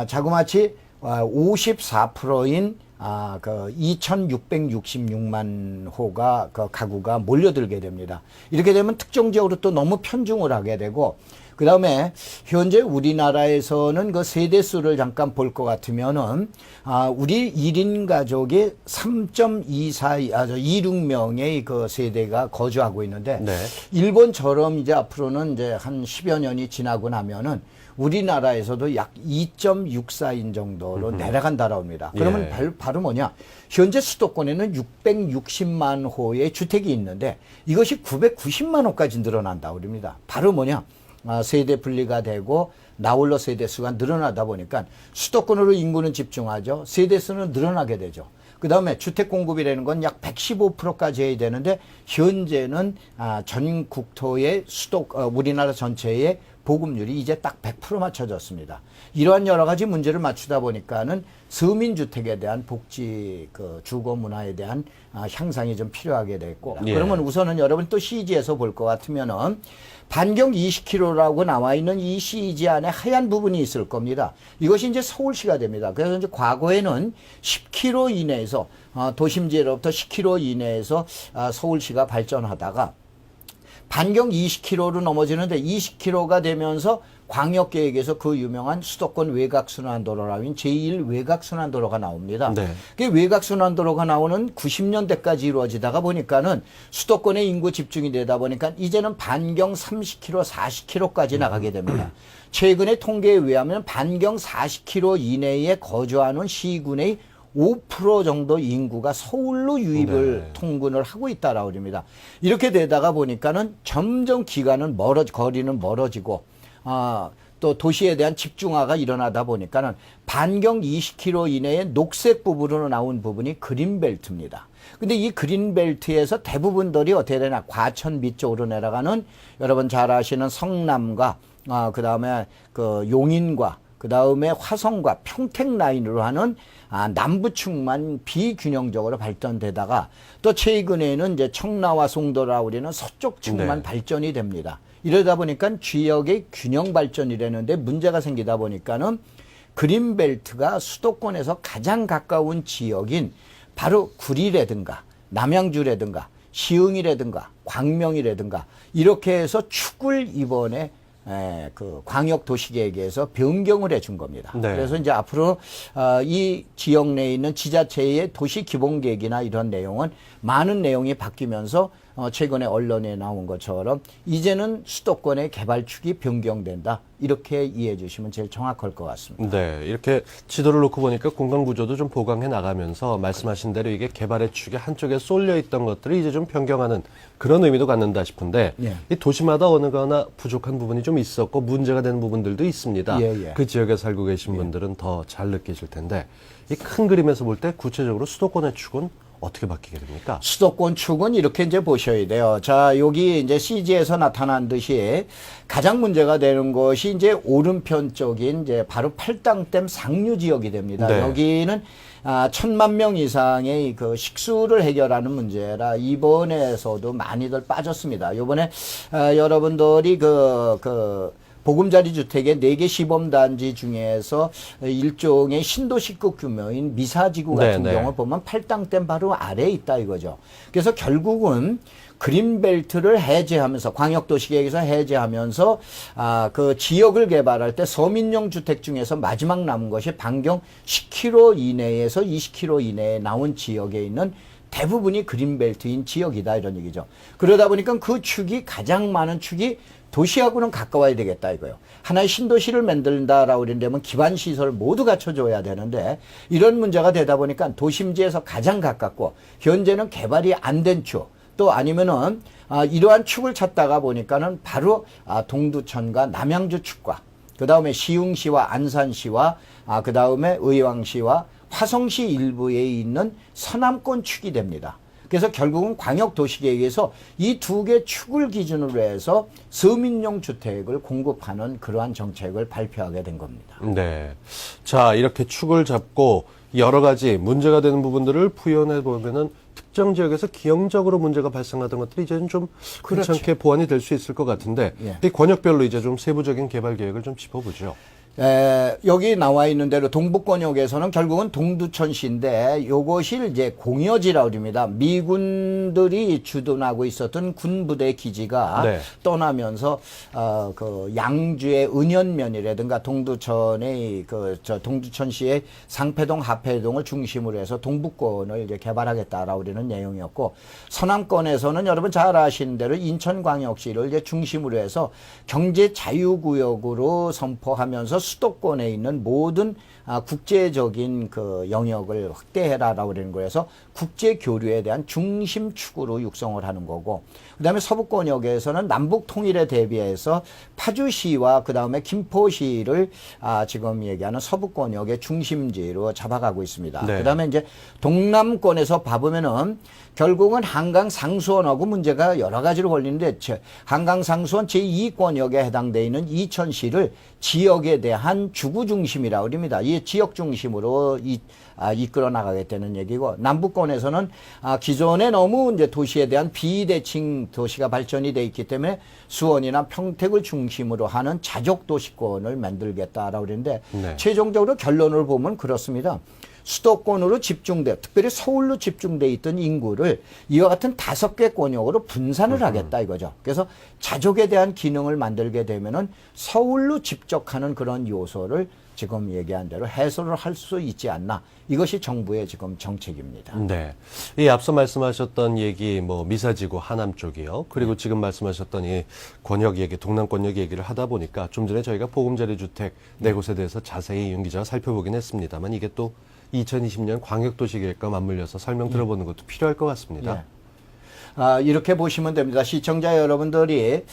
자그마치 54%인 그 2,666만 호가 그 가구가 몰려들게 됩니다. 이렇게 되면 특정 지역으로 또 너무 편중을 하게 되고 그 다음에 현재 우리나라에서는 그 세대수를 잠깐 볼 것 같으면은 우리 1인 가족이 3.26명의 그 세대가 거주하고 있는데 네. 일본처럼 이제 앞으로는 이제 한 10여 년이 지나고 나면은 우리나라에서도 약 2.64인 정도로 내려간다라고 합니다. 그러면 예. 바로 뭐냐? 현재 수도권에는 660만 호의 주택이 있는데 이것이 990만 호까지 늘어난다고 합니다. 바로 뭐냐? 세대 분리가 되고 나홀로 세대수가 늘어나다 보니까 수도권으로 인구는 집중하죠. 세대수는 늘어나게 되죠. 그 다음에 주택 공급이라는 건 약 115%까지 해야 되는데 현재는 전 국토의 우리나라 전체의 보급률이 이제 딱 100% 맞춰졌습니다. 이러한 여러 가지 문제를 맞추다 보니까는 서민주택에 대한 복지, 주거 문화에 대한 향상이 좀 필요하게 됐고. 예. 그러면 우선은 여러분 또 CG에서 볼 것 같으면은 반경 20km라고 나와 있는 이 CG 안에 하얀 부분이 있을 겁니다. 이것이 이제 서울시가 됩니다. 그래서 이제 과거에는 10km 이내에서, 도심지로부터 10km 이내에서 서울시가 발전하다가 반경 20km로 넘어지는데 20km가 되면서 광역계획에서 그 유명한 수도권 외곽순환도로라고 하는 제1 외곽순환도로가 나옵니다. 네. 그 외곽순환도로가 나오는 90년대까지 이루어지다가 보니까는 수도권의 인구 집중이 되다 보니까 이제는 반경 30km, 40km까지 나가게 됩니다. 최근의 통계에 의하면 반경 40km 이내에 거주하는 시군의 5% 정도 인구가 서울로 유입을 네. 통근을 하고 있다라고 합니다. 이렇게 되다가 보니까는 점점 거리는 멀어지고, 또 도시에 대한 집중화가 일어나다 보니까는 반경 20km 이내에 녹색 부분으로 나온 부분이 그린벨트입니다. 근데 이 그린벨트에서 대부분들이 어떻게 되나 과천 밑쪽으로 내려가는 여러분 잘 아시는 성남과 그 다음에 그 용인과 그 다음에 화성과 평택 라인으로 하는 남부축만 비균형적으로 발전되다가 또 최근에는 이제 청라와 송도라고 우리는 서쪽 축만 네. 발전이 됩니다. 이러다 보니까 지역의 균형 발전이라는데 문제가 생기다 보니까는 그린벨트가 수도권에서 가장 가까운 지역인 바로 구리라든가 남양주라든가 시흥이라든가 광명이라든가 이렇게 해서 축을 이번에 그 광역도시계획에서 변경을 해준 겁니다. 네. 그래서 이제 앞으로 이 지역 내에 있는 지자체의 도시기본계획이나 이런 내용은 많은 내용이 바뀌면서 최근에 언론에 나온 것처럼 이제는 수도권의 개발축이 변경된다. 이렇게 이해해 주시면 제일 정확할 것 같습니다. 네, 이렇게 지도를 놓고 보니까 공간 구조도 좀 보강해 나가면서 말씀하신 대로 이게 개발의 축이 한쪽에 쏠려 있던 것들을 이제 좀 변경하는 그런 의미도 갖는다 싶은데 예. 이 도시마다 어느 거나 부족한 부분이 좀 있었고 문제가 되는 부분들도 있습니다. 예, 예. 그 지역에 살고 계신 분들은 더 잘 느끼실 텐데 이 큰 그림에서 볼 때 구체적으로 수도권의 축은 어떻게 바뀌게 됩니까? 수도권 축은 이렇게 이제 보셔야 돼요. 자, 여기 이제 CG에서 나타난 듯이 가장 문제가 되는 것이 이제 오른편 쪽인 이제 바로 팔당댐 상류 지역이 됩니다. 네. 여기는 1,000만 명 이상의 그 식수를 해결하는 문제라 이번에서도 많이들 빠졌습니다. 이번에 여러분들이 보금자리 주택의 4개 시범단지 중에서 일종의 신도시급 규모인 미사지구 같은 네, 네. 경우 보면 팔당댐 바로 아래에 있다 이거죠. 그래서 결국은 그린벨트를 해제하면서 광역도시계획에서 해제하면서 그 지역을 개발할 때 서민용 주택 중에서 마지막 남은 것이 반경 10km 이내에서 20km 이내에 나온 지역에 있는 대부분이 그린벨트인 지역이다 이런 얘기죠. 그러다 보니까 그 축이 가장 많은 축이 도시하고는 가까워야 되겠다 이거요. 하나의 신도시를 만든다라고 그러는데 기반 시설 모두 갖춰줘야 되는데 이런 문제가 되다 보니까 도심지에서 가장 가깝고 현재는 개발이 안 된 축, 또 아니면은 이러한 축을 찾다가 보니까는 바로 동두천과 남양주 축과 그 다음에 시흥시와 안산시와 그 다음에 의왕시와 화성시 일부에 있는 서남권 축이 됩니다. 그래서 결국은 광역도시계획에서 이 두 개 축을 기준으로 해서 서민용 주택을 공급하는 그러한 정책을 발표하게 된 겁니다. 네. 자, 이렇게 축을 잡고 여러 가지 문제가 되는 부분들을 풀어내 보면은 특정 지역에서 기형적으로 문제가 발생하던 것들이 이제는 좀 그렇죠. 괜찮게 보완이 될 수 있을 것 같은데 예. 이 권역별로 이제 좀 세부적인 개발 계획을 좀 짚어보죠. 여기 나와 있는 대로 동북권역에서는 결국은 동두천시인데 이것이 이제 공여지라고 합니다. 미군들이 주둔하고 있었던 군부대 기지가 네. 떠나면서 그 양주의 은현면이라든가 동두천의 동두천시의 상패동, 하패동을 중심으로 해서 동북권을 이제 개발하겠다라고 그러는 내용이었고 서남권에서는 여러분 잘 아시는 대로 인천광역시를 이제 중심으로 해서 경제 자유구역으로 선포하면서 수도권에 있는 모든 국제적인 그 영역을 확대해라라고 그러는 거여서 국제 교류에 대한 중심축으로 육성을 하는 거고, 그다음에 서부권역에서는 남북 통일에 대비해서 파주시와 그다음에 김포시를 지금 얘기하는 서부권역의 중심지로 잡아가고 있습니다. 네. 그다음에 이제 동남권에서 봐보면은 결국은 한강 상수원하고 문제가 여러 가지로 걸리는데 한강 상수원 제2권역에 해당되어 있는 이천시를 지역에 대한 주구 중심이라고 합니다. 이 지역 중심으로 이끌어 나가겠다는 얘기고, 남북권에서는 기존에 너무 이제 도시에 대한 비대칭 도시가 발전이 돼 있기 때문에 수원이나 평택을 중심으로 하는 자족 도시권을 만들겠다라고 그러는데 네. 최종적으로 결론을 보면 그렇습니다. 수도권으로 집중돼, 특별히 서울로 집중돼 있던 인구를 이와 같은 5개 권역으로 분산을 하겠다 이거죠. 그래서 자족에 대한 기능을 만들게 되면은 서울로 집적하는 그런 요소를 지금 얘기한 대로 해소를 할 수 있지 않나. 이것이 정부의 지금 정책입니다. 네. 이 앞서 말씀하셨던 얘기, 뭐 미사지구 하남 쪽이요. 그리고 지금 말씀하셨던 이 권역 얘기, 동남 권역 얘기를 하다 보니까 좀 전에 저희가 보금자리 주택 4곳에 대해서 자세히 윤 기자가 살펴보긴 했습니다만 이게 또 2020년 광역도시계획과 맞물려서 설명 들어보는 것도 필요할 것 같습니다. 이렇게 보시면 됩니다. 시청자 여러분들이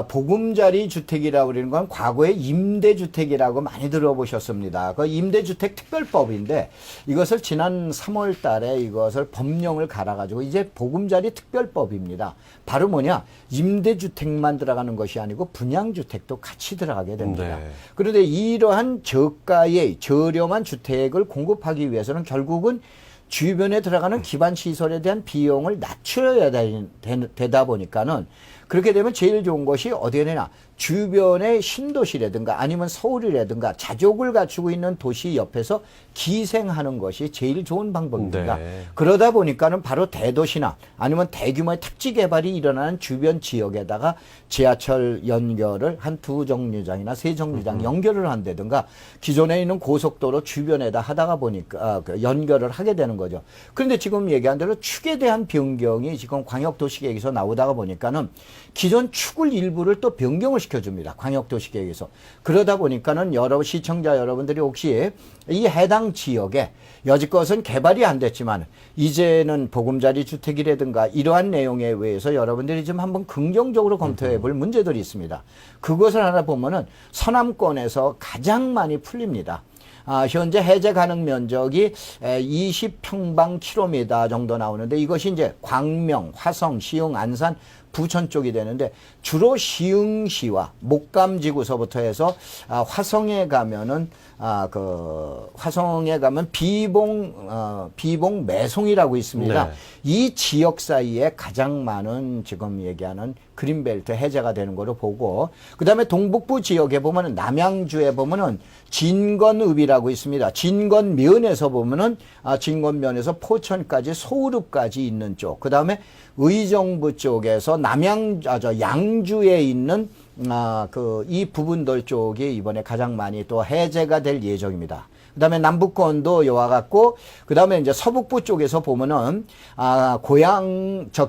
보금자리 주택이라고 그러는 건 과거에 임대주택이라고 많이 들어보셨습니다. 그 임대주택 특별법인데 이것을 지난 3월 달에 이것을 법령을 갈아가지고 이제 보금자리 특별법입니다. 바로 뭐냐? 임대주택만 들어가는 것이 아니고 분양주택도 같이 들어가게 됩니다. 네. 그런데 이러한 저가의 저렴한 주택을 공급하기 위해서는 결국은 주변에 들어가는 기반 시설에 대한 비용을 낮춰야 되다 보니까는 그렇게 되면 제일 좋은 것이 어디에 되냐? 주변의 신도시라든가 아니면 서울이라든가 자족을 갖추고 있는 도시 옆에서 기생하는 것이 제일 좋은 방법입니다. 네. 그러다 보니까는 바로 대도시나 아니면 대규모의 택지 개발이 일어나는 주변 지역에다가 지하철 연결을 한 2정류장이나 3정류장 연결을 한다든가 기존에 있는 고속도로 주변에다 하다가 보니까 연결을 하게 되는 거죠. 그런데 지금 얘기한 대로 축에 대한 변경이 지금 광역도시계획에서 나오다가 보니까는 기존 축을 일부를 또 변경을 시켜줍니다. 광역도시계획에서. 그러다 보니까는 여러분 시청자 여러분들이 혹시 이 해당 지역에 여지껏은 개발이 안 됐지만 이제는 보금자리 주택이라든가 이러한 내용에 의해서 여러분들이 좀 한번 긍정적으로 검토해 볼 문제들이 있습니다. 그것을 알아보면은 서남권에서 가장 많이 풀립니다. 현재 해제 가능 면적이 20평방킬로미터 정도 나오는데 이것이 이제 광명, 화성, 시흥, 안산, 부천 쪽이 되는데 주로 시흥시와 목감지구서부터 해서 화성에 가면은 화성에 가면 비봉 매송이라고 있습니다. 네. 이 지역 사이에 가장 많은 지금 얘기하는 그린벨트 해제가 되는 거로 보고 그다음에 동북부 지역에 보면은 남양주에 보면은 진건읍이라고 있습니다. 진건면에서 보면은 진건면에서 포천까지 소울읍까지 있는 쪽. 그다음에 의정부 쪽에서 양주에 있는 이 부분들 쪽이 이번에 가장 많이 또 해제가 될 예정입니다. 그다음에 남북권도 이와 같고 그다음에 이제 서북부 쪽에서 보면은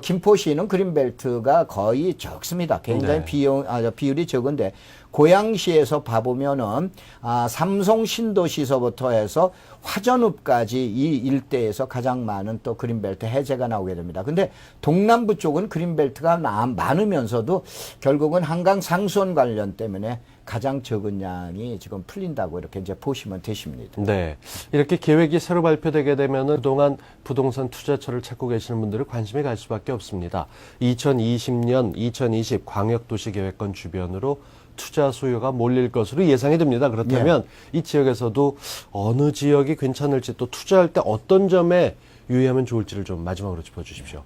김포시는 그린벨트가 거의 적습니다. 굉장히 네. 비율이 적은데 고양시에서 봐보면은 삼성 신도시서부터 해서 화전읍까지 이 일대에서 가장 많은 또 그린벨트 해제가 나오게 됩니다. 근데 동남부 쪽은 그린벨트가 많으면서도 결국은 한강 상수원 관련 때문에 가장 적은 양이 지금 풀린다고 이렇게 이제 보시면 되십니다. 네. 이렇게 계획이 새로 발표되게 되면은 그동안 부동산 투자처를 찾고 계시는 분들은 관심이 갈 수밖에 없습니다. 2020년, 2020 광역도시계획권 주변으로 투자 수요가 몰릴 것으로 예상이 됩니다. 그렇다면 이 지역에서도 어느 지역이 괜찮을지 또 투자할 때 어떤 점에 유의하면 좋을지를 좀 마지막으로 짚어주십시오.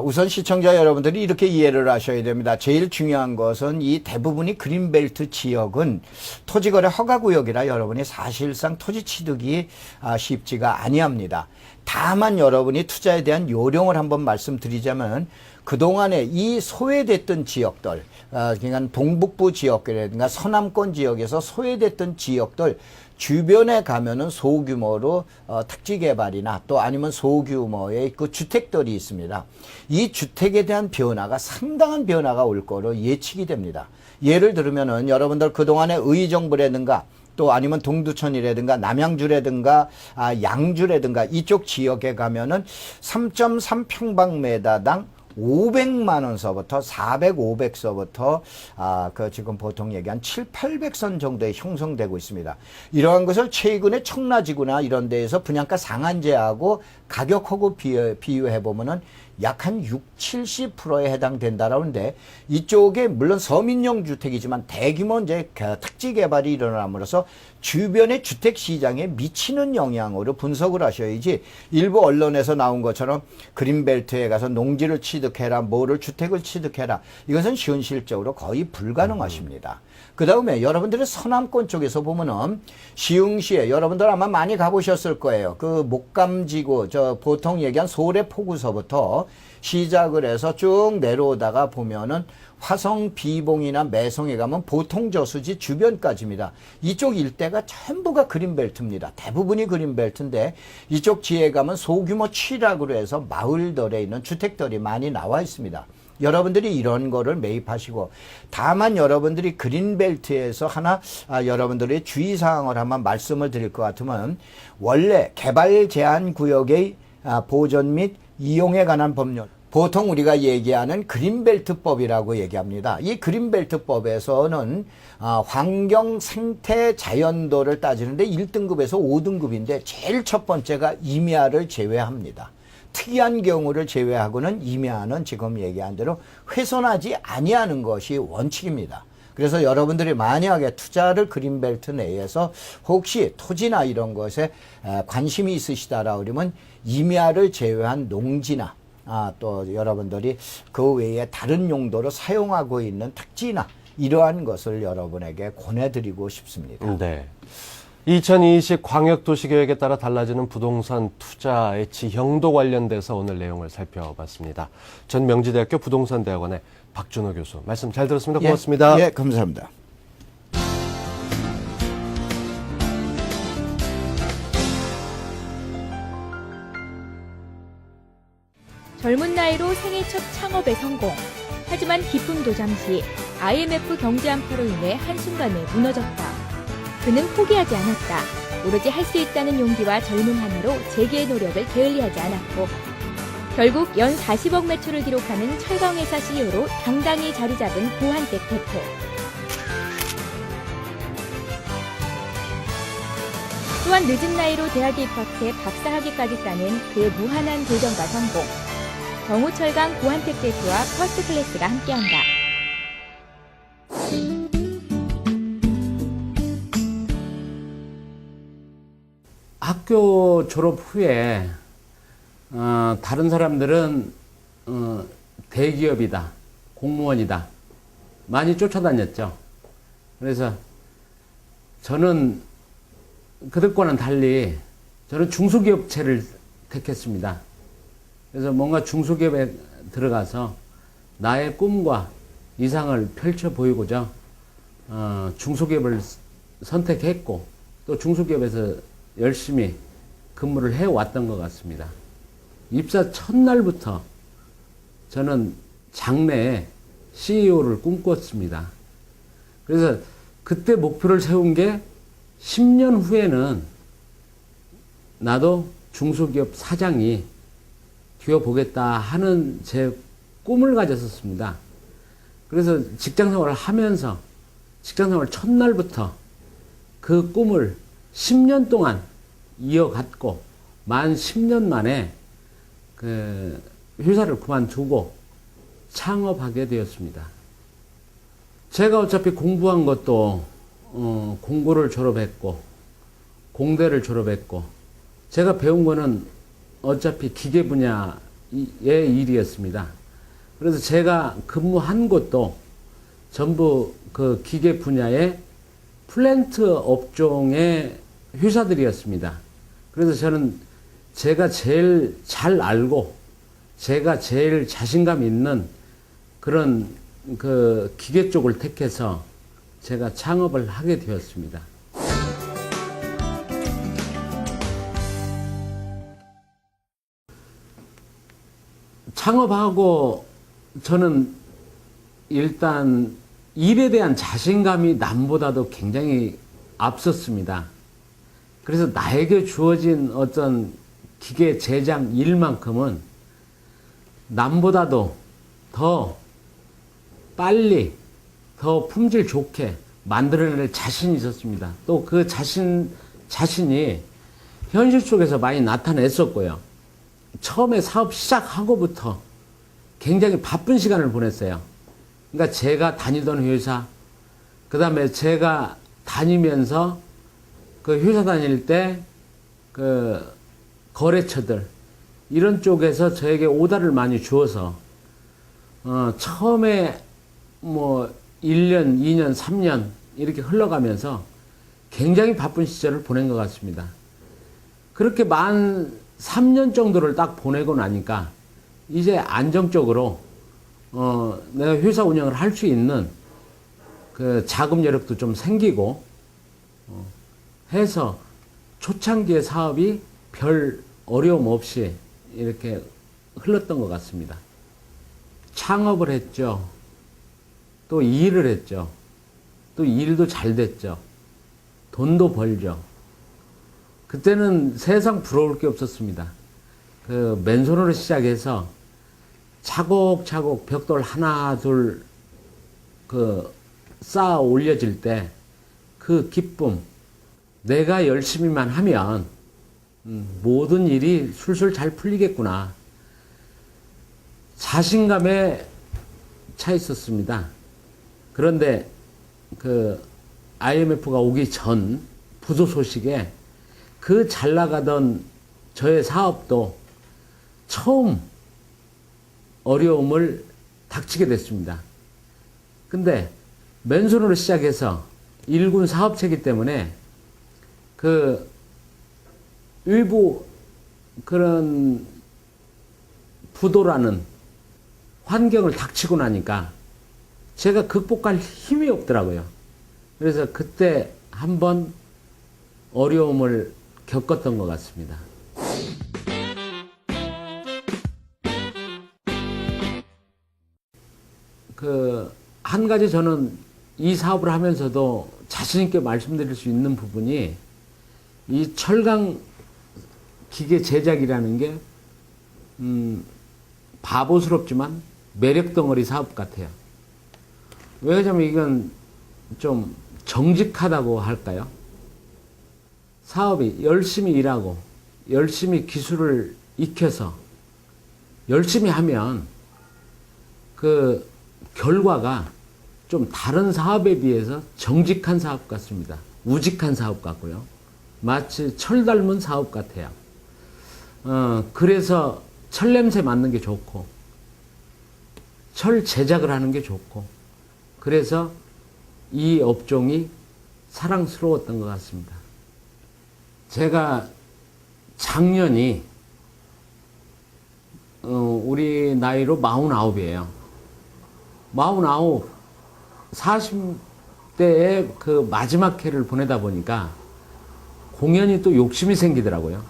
우선 시청자 여러분들이 이렇게 이해를 하셔야 됩니다. 제일 중요한 것은 이 대부분이 그린벨트 지역은 토지거래 허가구역이라 여러분이 사실상 토지 취득이 쉽지가 아니합니다. 다만 여러분이 투자에 대한 요령을 한번 말씀드리자면 그동안에 이 소외됐던 지역들, 그러니까 동북부 지역이라든가 서남권 지역에서 소외됐던 지역들 주변에 가면은 소규모로 택지 개발이나 또 아니면 소규모의 그 주택들이 있습니다. 이 주택에 대한 변화가 상당한 변화가 올 거로 예측이 됩니다. 예를 들면은 여러분들 그동안에 의정부라든가 또 아니면 동두천이라든가 남양주라든가 양주라든가 이쪽 지역에 가면은 3.3평방미터당 500만 원서부터 400, 500서부터 지금 보통 얘기한 7, 800선 정도에 형성되고 있습니다. 이러한 것을 최근에 청라지구나 이런 데에서 분양가 상한제하고 가격하고 비유해 보면은 약 한 60-70%에 해당된다라는데 이쪽에 물론 서민용 주택이지만 대규모 이제 택지 개발이 일어남으로써 주변의 주택 시장에 미치는 영향으로 분석을 하셔야지 일부 언론에서 나온 것처럼 그린벨트에 가서 농지를 취득해라, 뭐를 주택을 취득해라, 이것은 현실적으로 거의 불가능하십니다. 그 다음에 여러분들의 서남권 쪽에서 보면은 시흥시에 여러분들 아마 많이 가보셨을 거예요. 그 목감지구, 저 보통 얘기한 소래포구서부터 시작을 해서 쭉 내려오다가 보면은 화성 비봉이나 매성에 가면 보통저수지 주변까지입니다. 이쪽 일대가 전부가 그린벨트입니다. 대부분이 그린벨트인데 이쪽 지에 가면 소규모 취락으로 해서 마을들에 있는 주택들이 많이 나와 있습니다. 여러분들이 이런 거를 매입하시고, 다만 여러분들이 그린벨트에서 하나 여러분들의 주의사항을 한번 말씀을 드릴 것 같으면, 원래 개발 제한 구역의 보전 및 이용에 관한 법률, 보통 우리가 얘기하는 그린벨트법이라고 얘기합니다. 이 그린벨트법에서는 환경, 생태, 자연도를 따지는데 1등급에서 5등급인데 제일 첫 번째가 임야를 제외합니다. 특이한 경우를 제외하고는 임야는 지금 얘기한 대로 훼손하지 아니하는 것이 원칙입니다. 그래서 여러분들이 만약에 투자를 그린벨트 내에서 혹시 토지나 이런 것에 관심이 있으시다라 그러면 임야를 제외한 농지나 또 여러분들이 그 외에 다른 용도로 사용하고 있는 택지나 이러한 것을 여러분에게 권해드리고 싶습니다. 네. 2020 광역도시계획에 따라 달라지는 부동산 투자의 지형도 관련돼서 오늘 내용을 살펴봤습니다. 전 명지대학교 부동산대학원의 박준호 교수 말씀 잘 들었습니다. 고맙습니다. 예, 감사합니다. 젊은 나이로 생애 첫 창업에 성공. 하지만 기쁨도 잠시 IMF 경제 한파로 인해 한순간에 무너졌다. 그는 포기하지 않았다. 오로지 할 수 있다는 용기와 젊음 하나로 재기의 노력을 게을리하지 않았고 결국 연 40억 매출을 기록하는 철강회사 CEO로 당당히 자리 잡은 고한택 대표. 또한 늦은 나이로 대학에 입학해 박사학위까지 따낸 그의 무한한 도전과 성공. 경우철강 고한택 대표와 퍼스트클래스가 함께한다. 학교 졸업 후에 다른 사람들은 대기업이다, 공무원이다 많이 쫓아다녔죠. 그래서 저는 그들과는 달리 저는 중소기업체를 택했습니다. 그래서 뭔가 중소기업에 들어가서 나의 꿈과 이상을 펼쳐 보이고자 중소기업을 선택했고 또 중소기업에서 열심히 근무를 해왔던 것 같습니다. 입사 첫날부터 저는 장래에 CEO를 꿈꿨습니다. 그래서 그때 목표를 세운 게 10년 후에는 나도 중소기업 사장이 되어보겠다 하는 제 꿈을 가졌었습니다. 그래서 직장생활을 하면서 직장생활 첫날부터 그 꿈을 10년 동안 이어갔고 만 10년 만에 그 회사를 그만두고 창업하게 되었습니다. 제가 어차피 공부한 것도 공고를 졸업했고 공대를 졸업했고 제가 배운 거는 어차피 기계 분야의 일이었습니다. 그래서 제가 근무한 곳도 전부 그 기계 분야의 플랜트 업종의 회사들이었습니다. 그래서 저는 제가 제일 잘 알고 제가 제일 자신감 있는 그런 그 기계 쪽을 택해서 제가 창업을 하게 되었습니다. 창업하고 저는 일단 일에 대한 자신감이 남보다도 굉장히 앞섰습니다. 그래서 나에게 주어진 어떤 기계 제작 일만큼은 남보다도 더 빨리, 더 품질 좋게 만들어낼 자신이 있었습니다. 또 그 자신이 현실 속에서 많이 나타냈었고요. 처음에 사업 시작하고부터 굉장히 바쁜 시간을 보냈어요. 그러니까 제가 다니던 회사, 그 다음에 제가 다니면서 그 회사 다닐 때 그 거래처들, 이런 쪽에서 저에게 오더를 많이 주어서, 처음에 뭐 1년, 2년, 3년 이렇게 흘러가면서 굉장히 바쁜 시절을 보낸 것 같습니다. 그렇게 만 3년 정도를 딱 보내고 나니까 이제 안정적으로 내가 회사 운영을 할 수 있는 그 자금 여력도 좀 생기고 해서 초창기의 사업이 별 어려움 없이 이렇게 흘렀던 것 같습니다. 창업을 했죠. 또 일을 했죠. 또 일도 잘 됐죠. 돈도 벌죠. 그때는 세상 부러울 게 없었습니다. 그 맨손으로 시작해서 차곡차곡 벽돌 하나 둘 그 쌓아 올려질 때 그 기쁨, 내가 열심히만 하면 모든 일이 술술 잘 풀리겠구나. 자신감에 차 있었습니다. 그런데 그 IMF가 오기 전 부도 소식에 그 잘 나가던 저의 사업도 처음 어려움을 닥치게 됐습니다. 근데 맨손으로 시작해서 일군 사업체이기 때문에 그 일부 그런 부도라는 환경을 닥치고 나니까 제가 극복할 힘이 없더라고요. 그래서 그때 한번 어려움을 겪었던 것 같습니다. 한 가지 저는 이 사업을 하면서도 자신 있게 말씀드릴 수 있는 부분이 이 철강 기계 제작이라는 게 바보스럽지만 매력 덩어리 사업 같아요. 왜냐하면 이건 좀 정직하다고 할까요? 사업이 열심히 일하고 열심히 기술을 익혀서 열심히 하면 그 결과가 좀 다른 사업에 비해서 정직한 사업 같습니다. 우직한 사업 같고요. 마치 철 닮은 사업 같아요. 그래서 철 냄새 맡는 게 좋고 철 제작을 하는 게 좋고 그래서 이 업종이 사랑스러웠던 것 같습니다. 제가 작년이 우리 나이로 49이에요. 49, 40대의 그 마지막 해를 보내다 보니까 공연이 또 욕심이 생기더라고요.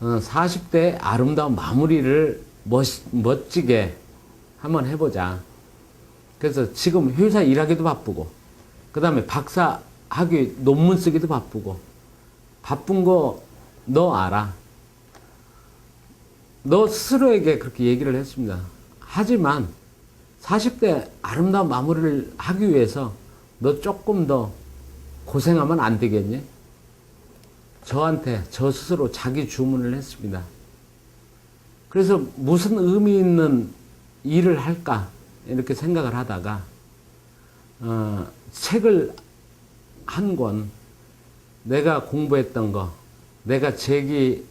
40대의 아름다운 마무리를 멋지게 한번 해보자. 그래서 지금 회사 일하기도 바쁘고, 그 다음에 박사 학위 논문 쓰기도 바쁘고, 바쁜 거 너 알아. 너 스스로에게 그렇게 얘기를 했습니다. 하지만 40대 아름다운 마무리를 하기 위해서 너 조금 더 고생하면 안 되겠니? 저한테 저 스스로 자기 주문을 했습니다. 그래서 무슨 의미 있는 일을 할까 이렇게 생각을 하다가 책을 한 권, 내가 공부했던 거, 내가 제기하면서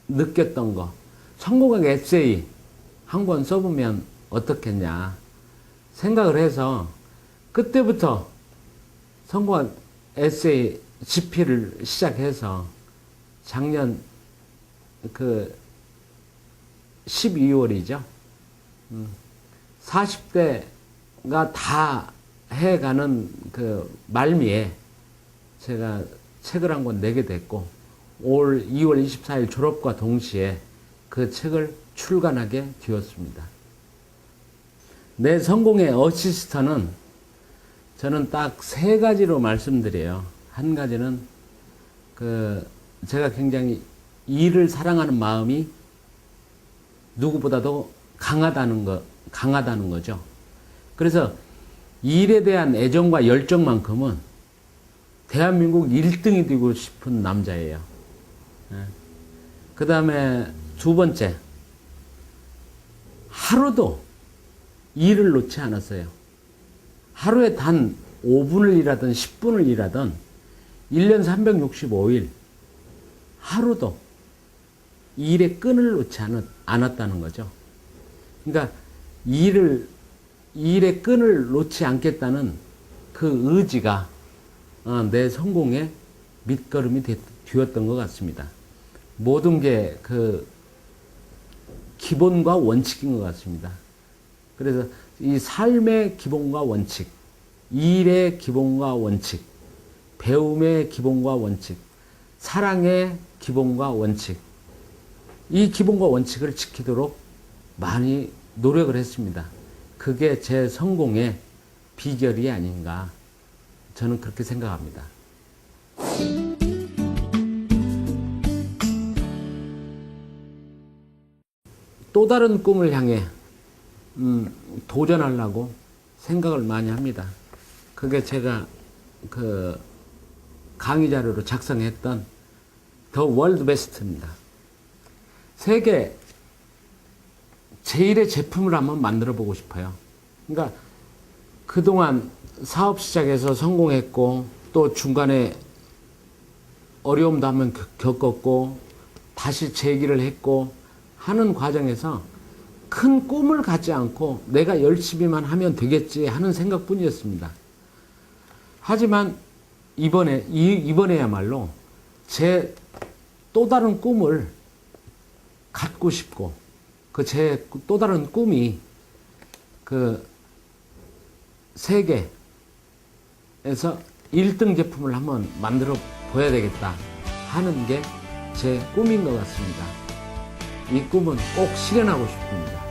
느꼈던 거, 성공학 에세이 한 권 써보면 어떻겠냐 생각을 해서 그때부터 성공학 에세이 집필을 시작해서 작년 그 12월이죠. 40대가 다 해가는 그 말미에 제가 책을 한 권 내게 됐고 올 2월 24일 졸업과 동시에 그 책을 출간하게 되었습니다. 내 성공의 어시스트는 저는 딱 3가지로 말씀드려요. 한 가지는 제가 굉장히 일을 사랑하는 마음이 누구보다도 강하다는 거죠. 그래서 일에 대한 애정과 열정만큼은 대한민국 1등이 되고 싶은 남자예요. 그 다음에 2번째, 하루도 일을 놓지 않았어요. 하루에 단 5분을 일하든 10분을 일하든 1년 365일 하루도 일의 끈을 놓지 않았다는 거죠. 그러니까 일의 끈을 놓지 않겠다는 그 의지가 내 성공의 밑거름이 되었던 것 같습니다. 모든 게 그 기본과 원칙인 것 같습니다. 그래서 이 삶의 기본과 원칙, 일의 기본과 원칙, 배움의 기본과 원칙, 사랑의 기본과 원칙, 이 기본과 원칙을 지키도록 많이 노력을 했습니다. 그게 제 성공의 비결이 아닌가, 저는 그렇게 생각합니다. 또 다른 꿈을 향해 도전하려고 생각을 많이 합니다. 그게 제가 그 강의 자료로 작성했던 더 월드 베스트입니다. 세계 제일의 제품을 한번 만들어 보고 싶어요. 그러니까 그동안 사업 시작해서 성공했고 또 중간에 어려움도 한번 겪었고 다시 재기를 했고 하는 과정에서 큰 꿈을 갖지 않고 내가 열심히만 하면 되겠지 하는 생각뿐이었습니다. 하지만 이번에야말로 제 또 다른 꿈을 갖고 싶고 그 제 또 다른 꿈이 그 세계에서 1등 제품을 한번 만들어 보여야 되겠다 하는 게 제 꿈인 것 같습니다. 이 꿈은 꼭 실현하고 싶습니다.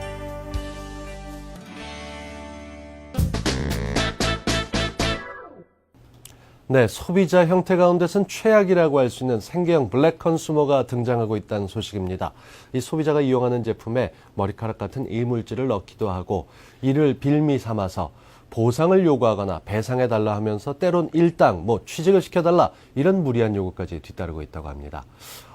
네, 소비자 형태 가운데선 최악이라고 할 수 있는 생계형 블랙 컨슈머가 등장하고 있다는 소식입니다. 이 소비자가 이용하는 제품에 머리카락 같은 이물질을 넣기도 하고 이를 빌미 삼아서 보상을 요구하거나 배상해달라 하면서 때론 일당, 취직을 시켜달라 이런 무리한 요구까지 뒤따르고 있다고 합니다.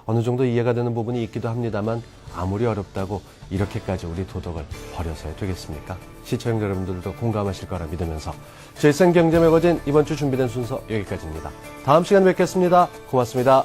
어느 정도 이해가 되는 부분이 있기도 합니다만 아무리 어렵다고 이렇게까지 우리 도덕을 버려서야 되겠습니까? 시청자 여러분들도 공감하실 거라 믿으면서 저희 생경제 매거진 이번 주 준비된 순서 여기까지입니다. 다음 시간에 뵙겠습니다. 고맙습니다.